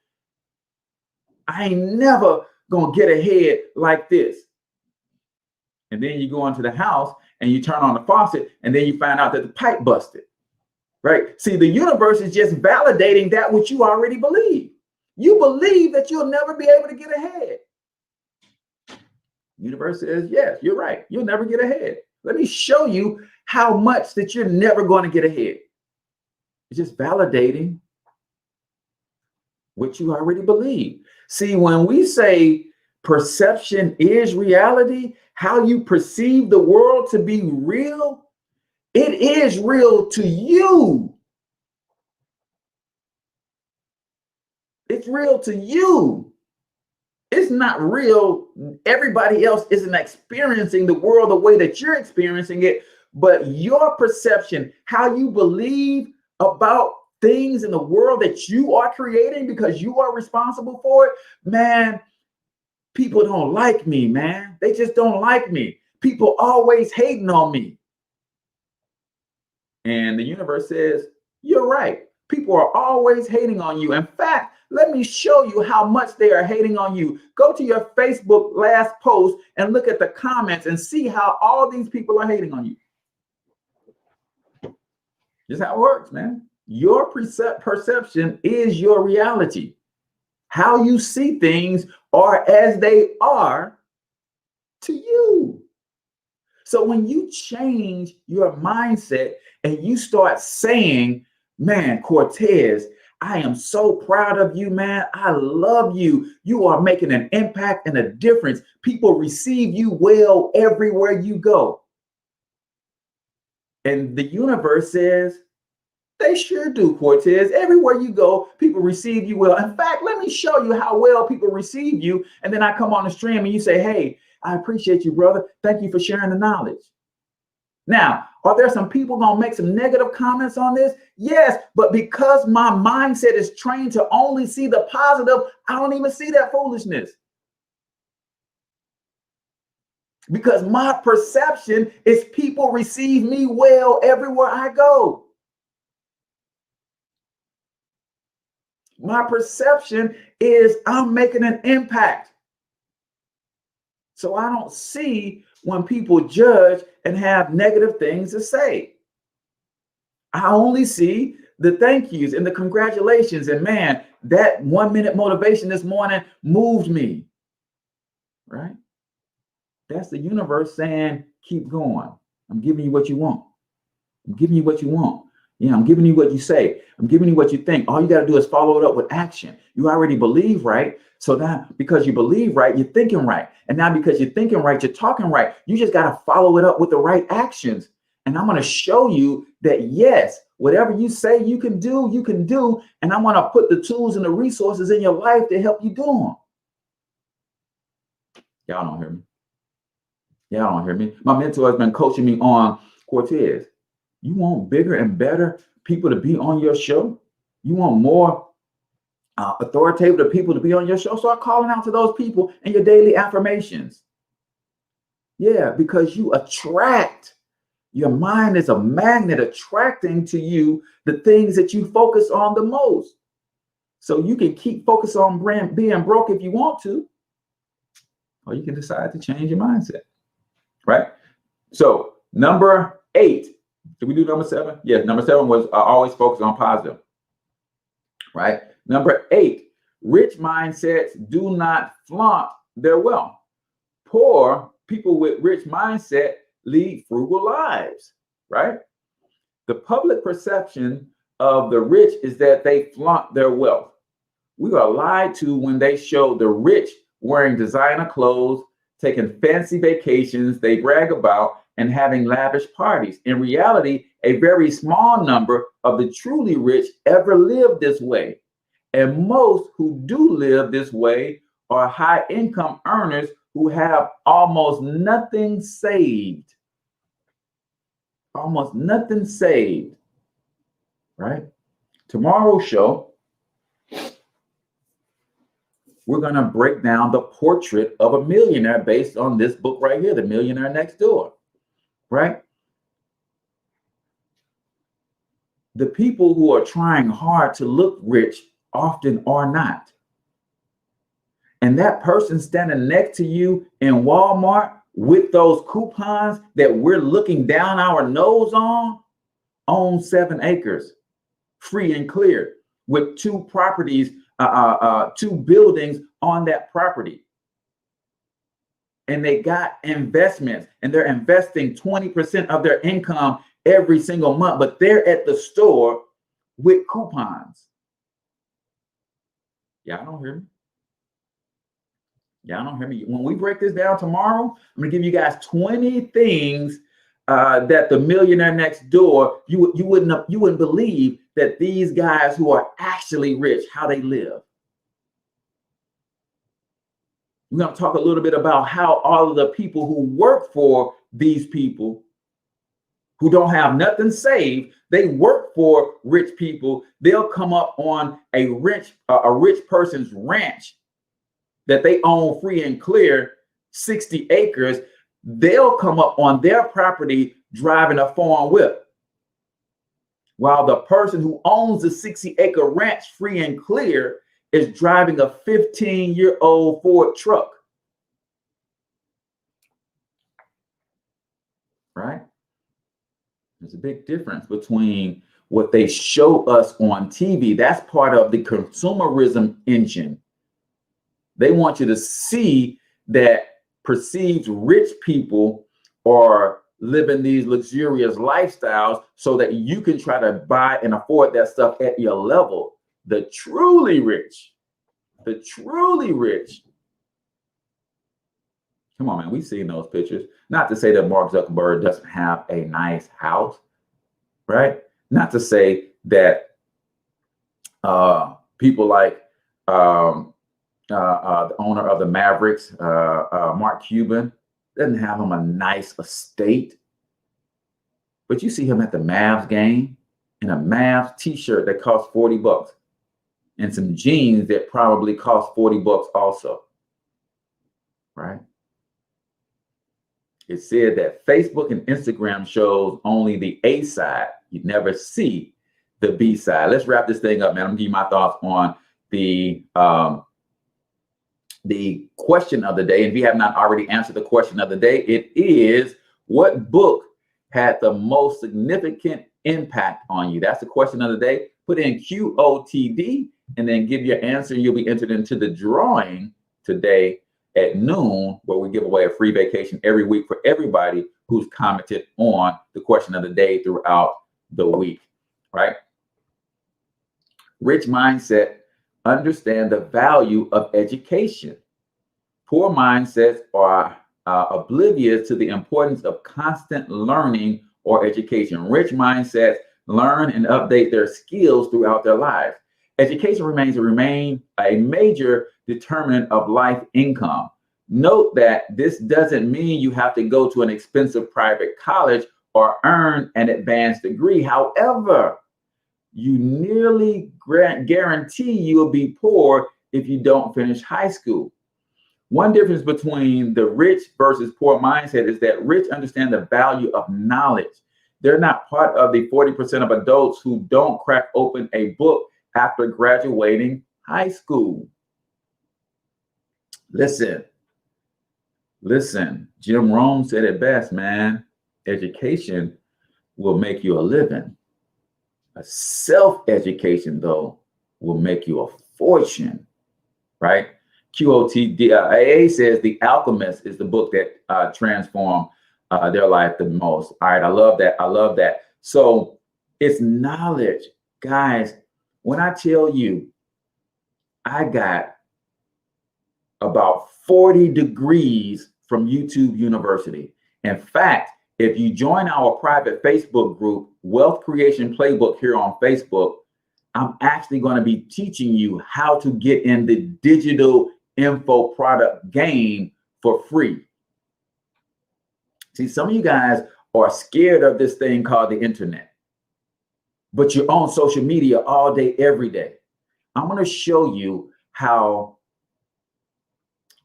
I ain't never gonna get ahead like this. And then you go into the house and you turn on the faucet and then you find out that the pipe busted, right? See, the universe is just validating that which you already believe. You believe that you'll never be able to get ahead. Universe says, yes, you're right. You'll never get ahead. Let me show you how much that you're never going to get ahead. It's just validating what you already believe. See, when we say perception is reality, how you perceive the world to be real, it is real to you. It's real to you. It's not real. Everybody else isn't experiencing the world the way that you're experiencing it, but your perception, how you believe about things in the world that you are creating because you are responsible for it, man, people don't like me, man. They just don't like me. People always hating on me. And the universe says, you're right. People are always hating on you. In fact, let me show you how much they are hating on you. Go to your Facebook last post and look at the comments and see how all these people are hating on you. Just how it works, man. Your perception is your reality. How you see things are as they are to you. So when you change your mindset and you start saying, man, Cortez, I am so proud of you, man. I love you. You are making an impact and a difference. People receive you well everywhere you go. And the universe says, they sure do, Cortez. Everywhere you go, people receive you well. In fact, let me show you how well people receive you. And then I come on the stream and you say, hey, I appreciate you, brother. Thank you for sharing the knowledge. Now, are there some people going to make some negative comments on this? Yes, but because my mindset is trained to only see the positive, I don't even see that foolishness. Because my perception is people receive me well everywhere I go. My perception is I'm making an impact. So I don't see when people judge and have negative things to say. I only see the thank yous and the congratulations. And man, that 1 minute motivation this morning moved me, right? That's the universe saying, keep going. I'm giving you what you want. I'm giving you what you want. Yeah, I'm giving you what you say. I'm giving you what you think. All you got to do is follow it up with action. You already believe right. So now because you believe right, you're thinking right. And now because you're thinking right, you're talking right. You just got to follow it up with the right actions. And I'm going to show you that, yes, whatever you say you can do, you can do. And I'm going to put the tools and the resources in your life to help you do them. Y'all don't hear me. Y'all don't hear me. My mentor has been coaching me on, Cortez, you want bigger and better people to be on your show? You want more authoritative people to be on your show? Start calling out to those people in your daily affirmations. Yeah, because you attract. Your mind is a magnet attracting to you the things that you focus on the most. So you can keep focused on being broke if you want to, or you can decide to change your mindset, right? So number 8. Did we do number 7? Yes, number 7 was always focus on positive, right? Number 8, rich mindsets do not flaunt their wealth. Poor people with rich mindset lead frugal lives, right? The public perception of the rich is that they flaunt their wealth. We are lied to when they show the rich wearing designer clothes, taking fancy vacations they brag about, and having lavish parties. In reality, a very small number of the truly rich ever live this way. And most who do live this way are high income earners who have almost nothing saved. Almost nothing saved. right? Tomorrow's show, we're going to break down the portrait of a millionaire based on this book right here, The Millionaire Next Door, right? The people who are trying hard to look rich often are not. And that person standing next to you in Walmart with those coupons that we're looking down our nose on owns 7 acres, free and clear, with 2 properties, 2 buildings on that property. And they got investments, and they're investing 20% of their income every single month, but they're at the store with coupons. Y'all don't hear me? Y'all don't hear me? When we break this down tomorrow, I'm gonna give you guys 20 things that the millionaire next door, you wouldn't believe that these guys who are actually rich, how they live. We're gonna talk a little bit about how all of the people who work for these people who don't have nothing saved, they work for rich people. They'll come up on a rich person's ranch that they own free and clear, 60 acres. They'll come up on their property driving a foreign whip, while the person who owns the 60-acre ranch free and clear is driving a 15-year-old Ford truck. Right? There's a big difference between what they show us on TV. That's part of the consumerism engine. They want you to see that perceived rich people are living these luxurious lifestyles so that you can try to buy and afford that stuff at your level. The truly rich, come on, man, we've seen those pictures. Not to say that Mark Zuckerberg doesn't have a nice house, right? Not to say that people like the owner of the Mavericks, Mark Cuban, doesn't have him a nice estate. But you see him at the Mavs game in a Mavs t-shirt that costs $40 and some jeans that probably cost $40 also, right? It said that Facebook and Instagram shows only the A side. You never see the B side. Let's wrap this thing up, man. I'm gonna give you my thoughts on the question of the day. And if you have not already answered the question of the day, it is, what book had the most significant impact on you? That's the question of the day. Put in QOTD and then give your answer. You'll be entered into the drawing today at noon, where we give away a free vacation every week for everybody who's commented on the question of the day throughout the week, right? Rich mindset understand the value of education. Poor mindsets are oblivious to the importance of constant learning or education. Rich mindsets learn and update their skills throughout their lives. Education remains a major determinant of life income. Note that this doesn't mean you have to go to an expensive private college or earn an advanced degree. However, you nearly guarantee you'll be poor if you don't finish high school. One difference between the rich versus poor mindset is that rich understand the value of knowledge. They're not part of the 40% of adults who don't crack open a book after graduating high school. Listen, Jim Rohn said it best, man. Education will make you a living. A self-education, though, will make you a fortune, right? QOTDAA says The Alchemist is the book that transformed their life the most. All right, I love that. So it's knowledge. Guys, when I tell you I got about 40 degrees from YouTube University. In fact, if you join our private Facebook group, Wealth Creation Playbook here on Facebook, I'm actually going to be teaching you how to get in the digital info product game for free. See, some of you guys are scared of this thing called the internet. but you're on social media all day, every day. I'm going to show you how,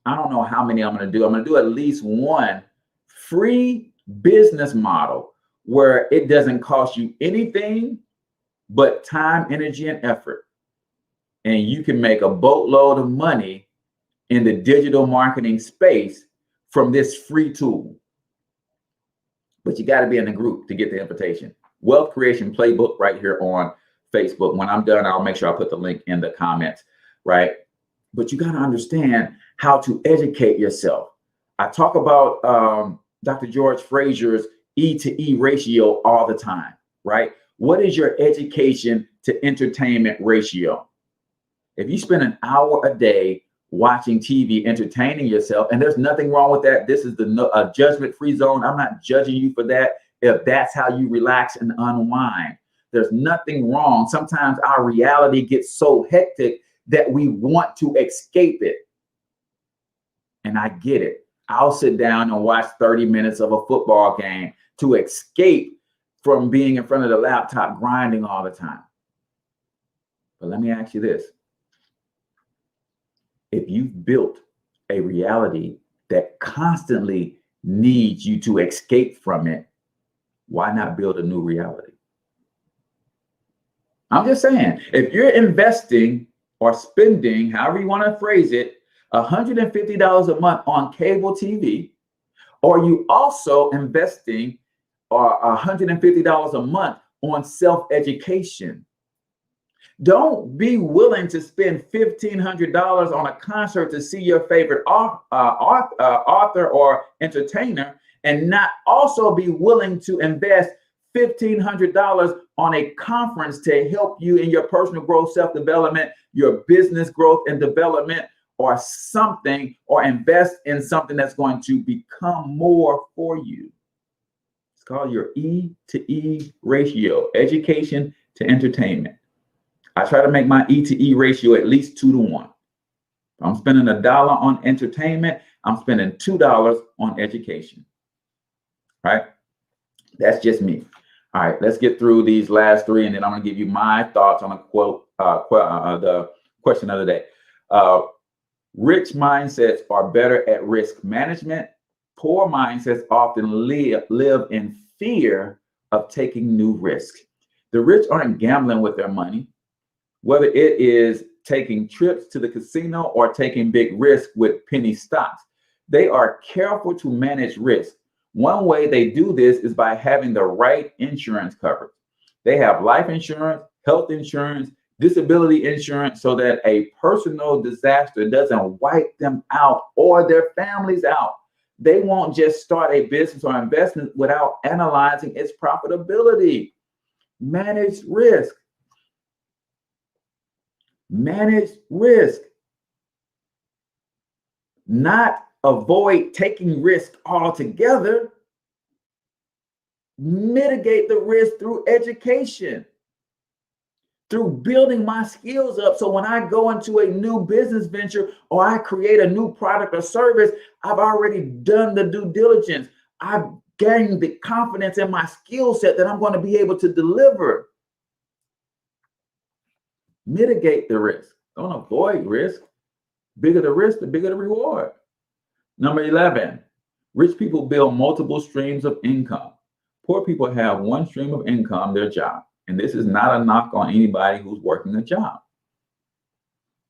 I don't know how many I'm going to do. I'm going to do at least one free business model where it doesn't cost you anything but time, energy, and effort. And you can make a boatload of money in the digital marketing space from this free tool. But you got to be in the group to get the invitation. Wealth Creation Playbook right here on Facebook. When I'm done, I'll make sure I put the link in the comments, right? But you got to understand how to educate yourself. I talk about Dr. George Frazier's E to E ratio all the time, right? What is your education to entertainment ratio? If you spend an hour a day watching TV, entertaining yourself, and there's nothing wrong with that. This is the judgment-free zone. I'm not judging you for that. If that's how you relax and unwind, there's nothing wrong. Sometimes our reality gets so hectic that we want to escape it. And I get it. I'll sit down and watch 30 minutes of a football game to escape from being in front of the laptop grinding all the time. But let me ask you this. If you've built a reality that constantly needs you to escape from it, why not build a new reality? I'm just saying, if you're investing or spending, however you want to phrase it, $150 a month on cable TV, or you also investing $150 a month on self-education, don't be willing to spend $1,500 on a concert to see your favorite author or entertainer, and not also be willing to invest $1,500 on a conference to help you in your personal growth, self-development, your business growth and development, or something, or invest in something that's going to become more for you. It's called your E to E ratio, education to entertainment. I try to make my E to E ratio at least 2 to 1. If I'm spending $1 on entertainment, I'm spending $2 on education. Right? That's just me. All right, let's get through these last 3, and then I'm going to give you my thoughts on a quote, the question of the day. Rich mindsets are better at risk management. Poor mindsets often live in fear of taking new risks. The rich aren't gambling with their money, whether it is taking trips to the casino or taking big risks with penny stocks. They are careful to manage risk. One way they do this is by having the right insurance coverage. They have life insurance, health insurance, disability insurance, so that a personal disaster doesn't wipe them out or their families out. They won't just start a business or investment without analyzing its profitability. Manage risk. Manage risk. Not avoid taking risk altogether. Mitigate the risk through education, through building my skills up. So when I go into a new business venture or I create a new product or service, I've already done the due diligence. I've gained the confidence in my skill set that I'm going to be able to deliver. Mitigate the risk. Don't avoid risk. Bigger the risk, the bigger the reward. Number 11, rich people build multiple streams of income. Poor people have one stream of income, their job. And this is not a knock on anybody who's working a job.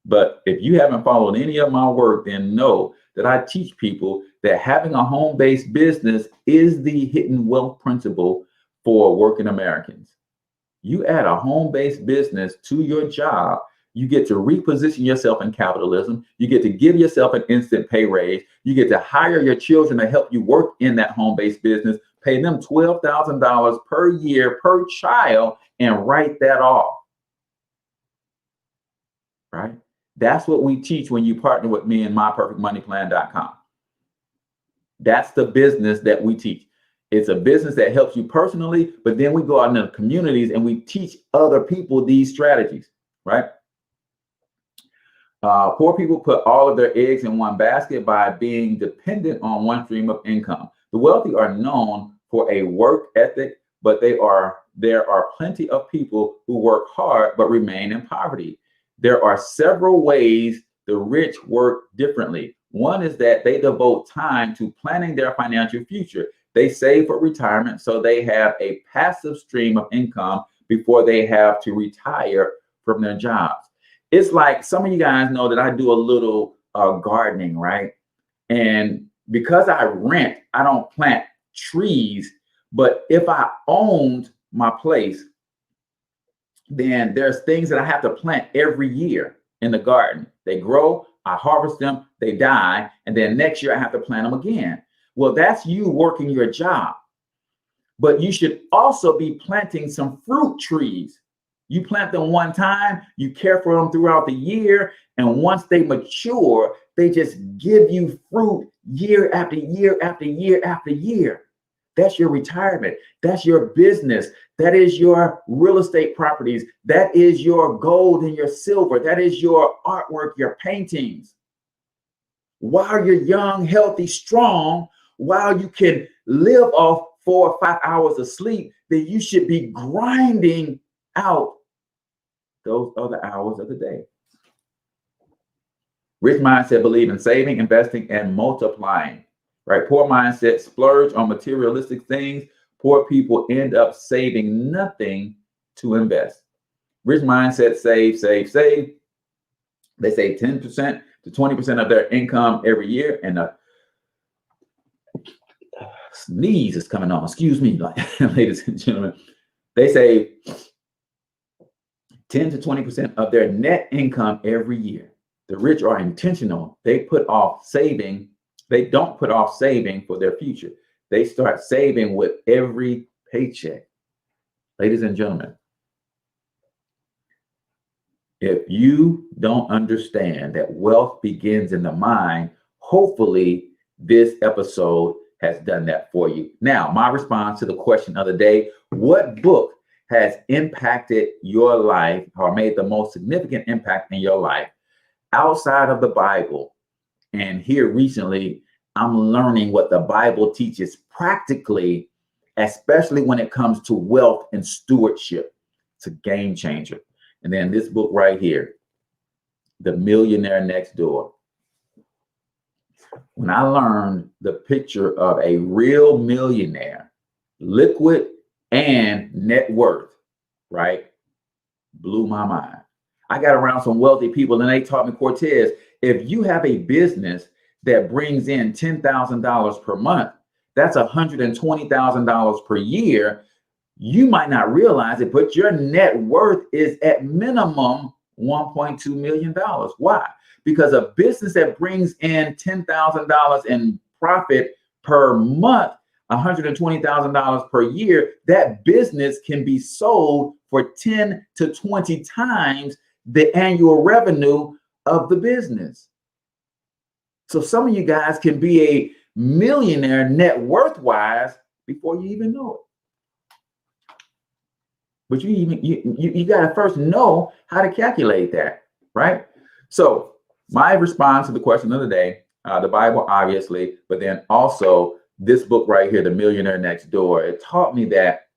But if you haven't followed any of my work, then know that I teach people that having a home-based business is the hidden wealth principle for working Americans. You add a home-based business to your job, you get to reposition yourself in capitalism. You get to give yourself an instant pay raise. You get to hire your children to help you work in that home-based business, pay them $12,000 per year per child, and write that off. Right? That's what we teach when you partner with me in myperfectmoneyplan.com. That's the business that we teach. It's a business that helps you personally, but then we go out into the communities and we teach other people these strategies, right? Poor people put all of their eggs in one basket by being dependent on one stream of income. The wealthy are known for a work ethic, but they are there are plenty of people who work hard but remain in poverty. There are several ways the rich work differently. One is that they devote time to planning their financial future. They save for retirement so they have a passive stream of income before they have to retire from their jobs. It's like some of you guys know that I do a little gardening, right? And because I rent, I don't plant trees. But if I owned my place, then there's things that I have to plant every year in the garden. They grow, I harvest them, they die, and then next year I have to plant them again. Well, that's you working your job. But you should also be planting some fruit trees. You plant them one time, you care for them throughout the year, and once they mature, they just give you fruit year after year after year after year. That's your retirement. That's your business. That is your real estate properties. That is your gold and your silver. That is your artwork, your paintings. While you're young, healthy, strong, while you can live off 4 or 5 hours of sleep, then you should be grinding out those other hours of the day. Rich mindset believe in saving, investing, and multiplying. Right? Poor mindset splurge on materialistic things. Poor people end up saving nothing to invest. Rich mindset save. They save 10% to 20% of their income every year. And a sneeze is coming on. Excuse me, ladies and gentlemen. They save 10 to 20% of their net income every year. The rich are intentional. They put off saving. They don't put off saving for their future. They start saving with every paycheck. Ladies and gentlemen, if you don't understand that wealth begins in the mind, hopefully this episode has done that for you. Now, my response to the question of the day: what book has impacted your life or made the most significant impact in your life outside of the Bible? And here recently, I'm learning what the Bible teaches practically, especially when it comes to wealth and stewardship. It's a game changer. And then this book right here, The Millionaire Next Door. When I learned the picture of a real millionaire, liquid and net worth, right, blew my mind. I got around some wealthy people and they taught me, Cortez, if you have a business that brings in $10,000 per month, that's $120,000 per year. You might not realize it, but your net worth is at minimum $1.2 million. Why? Because a business that brings in $10,000 in profit per month, $120,000 per year, that business can be sold for 10 to 20 times the annual revenue of the business. So some of you guys can be a millionaire net worth wise before you even know it. But you got to first know how to calculate that, right? So my response to the question of the day, the Bible, obviously, but then also this book right here, The Millionaire Next Door, it taught me that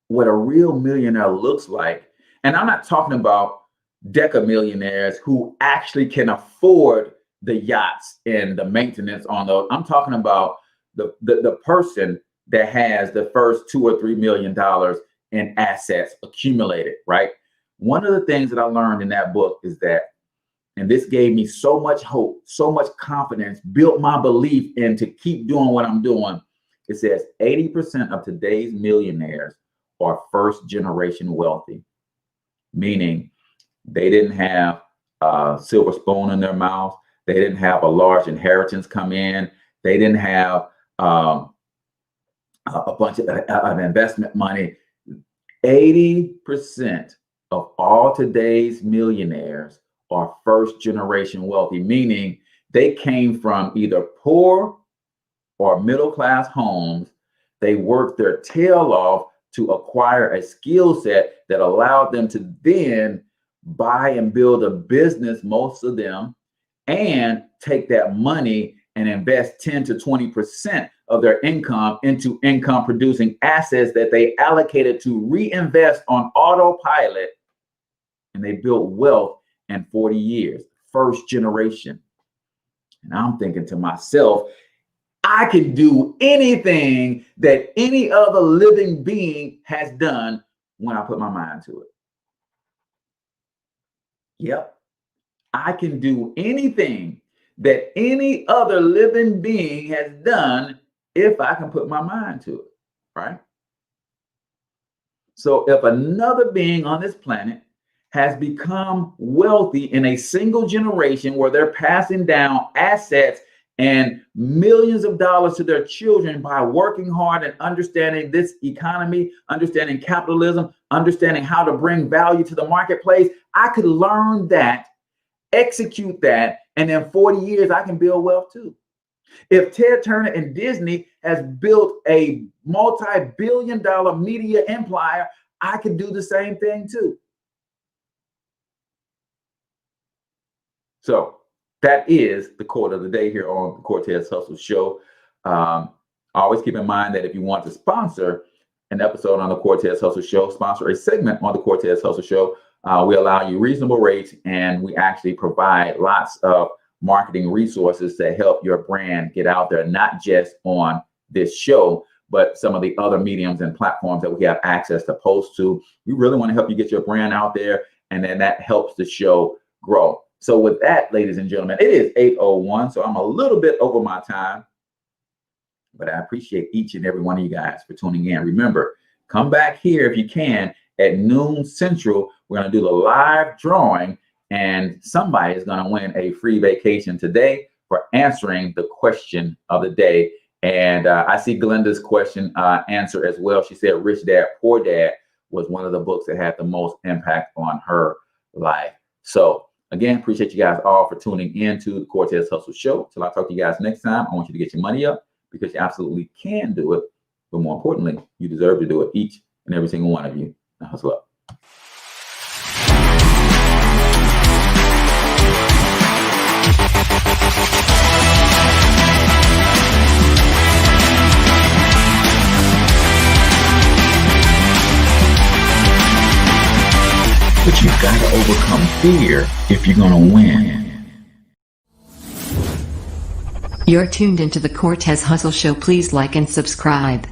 what a real millionaire looks like. And I'm not talking about deca millionaires who actually can afford the yachts and the maintenance on those. I'm talking about the person that has the first $2 or $3 million in assets accumulated, right? One of the things that I learned in that book is that, and this gave me so much hope, so much confidence, built my belief in to keep doing what I'm doing. It says 80% of today's millionaires are first generation wealthy, meaning they didn't have a silver spoon in their mouth. They didn't have a large inheritance come in. They didn't have a bunch of investment money. 80% of all today's millionaires are first generation wealthy, meaning they came from either poor or middle class homes. They worked their tail off to acquire a skill set that allowed them to then buy and build a business, most of them, and take that money and invest 10 to 20% of their income into income producing assets that they allocated to reinvest on autopilot, and they built wealth in 40 years, first generation. And I'm thinking to myself, I can do anything that any other living being has done when I put my mind to it. Yep, I can do anything that any other living being has done if I can put my mind to it, right? So if another being on this planet has become wealthy in a single generation where they're passing down assets and millions of dollars to their children by working hard and understanding this economy, understanding capitalism, understanding how to bring value to the marketplace, I could learn that, execute that, and in 40 years, I can build wealth too. If Ted Turner and Disney has built a multi-billion-dollar media empire, I could do the same thing too. So that is the quote of the day here on the Cortez Hustle Show. Always keep in mind that if you want to sponsor an episode on the Cortez Hustle Show, sponsor a segment on the Cortez Hustle Show, we allow you reasonable rates, and we actually provide lots of marketing resources to help your brand get out there, not just on this show, but some of the other mediums and platforms that we have access to post to. We really want to help you get your brand out there, and then that helps the show grow. So with that, ladies and gentlemen, it is 8:01, so I'm a little bit over my time, but I appreciate each and every one of you guys for tuning in. Remember, come back here if you can at noon Central. We're going to do the live drawing, and somebody is going to win a free vacation today for answering the question of the day. And I see Glenda's question answer as well. She said Rich Dad, Poor Dad was one of the books that had the most impact on her life. So again, appreciate you guys all for tuning in to the Cortez Hustle Show. Till I talk to you guys next time, I want you to get your money up, because you absolutely can do it. But more importantly, you deserve to do it, each and every single one of you. Now hustle up. But you've got to overcome fear if you're going to win. You're tuned into the Cortez Hustle Show. Please like and subscribe.